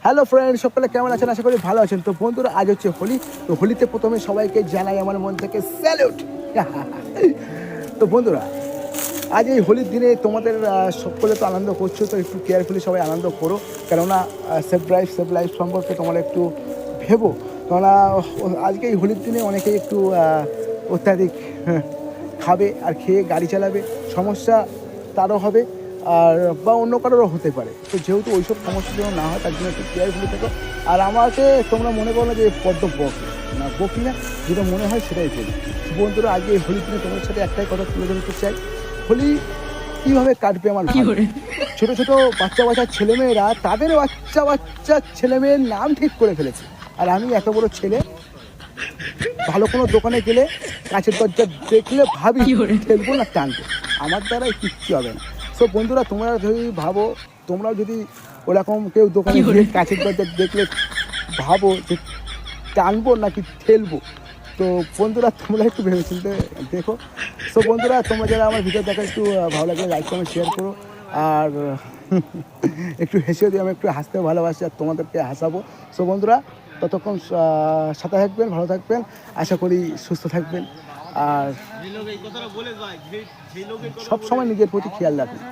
Hello friend, সকলে কেমন আছেন? আশা করি ভালো আছেন। তো বন্ধুরা, আজ হচ্ছে হোলি। তো হোলিতে প্রথমে সবাইকে জানাই আমার মন থেকে স্যালুট। তো বন্ধুরা, আজ এই হোলির দিনে তোমাদের সকলে তো আনন্দ করছো, তো একটু কেয়ারফুলি সবাই আনন্দ করো। কেননা সেফ লাইফ সম্পর্কে তোমরা একটু ভেবো। কেননা আজকে এই হোলির দিনে অনেকেই একটু অত্যাধিক খাবে আর খেয়ে গাড়ি চালাবে, সমস্যা তারও হবে আর বা অন্য কারোরও হতে পারে। তো যেহেতু ওইসব সমস্যা যেন না হয়, তার জন্য একটু কেয়ারফুলি থেকো। আর আমাকে তোমরা মনে করো না যে বড্ড বকি না, যেটা মনে হয় সেটাই বলি। বন্ধুরা, আজকে এই হোলির দিনে তোমার সাথে একটাই কথা তুলে ধরতে চাই। হোলি কীভাবে কাটবে আমার ভাই। ছোটো ছোটো বাচ্চা ছেলেমেয়েরা তাদের বাচ্চা ছেলেমেয়ের নাম ঠিক করে ফেলেছে। আর আমি এত বড় ছেলে, ভালো কোনো দোকানে গেলে কাছের দরজা দেখলে ভাবি ঠেলবো না টানবো, আমার দ্বারাই কিচ্ছু হবে না। সো বন্ধুরা, তোমরা যদি ভাবো, তোমরাও যদি ওরকম কেউ দোকানে গিয়ে কাছের দরজা দেখলে ভাবো যে টানবো নাকি ঠেলবো, তো বন্ধুরা তোমরা একটু ভেবেচিন্তে দেখো। সো বন্ধুরা, তোমরা যারা আমার ভিডিও দেখা একটু ভালো লাগলে লাইক কমেন্ট শেয়ার করো। আর একটু হেসেও দিও, আমি একটু হাসতে ভালোবাসি আর তোমাদেরকে হাসাবো। সো বন্ধুরা, ততক্ষণ সাথে থাকবেন, ভালো থাকবেন, আশা করি সুস্থ থাকবেন। আর সব সময় নিজের প্রতি খেয়াল রাখবেন।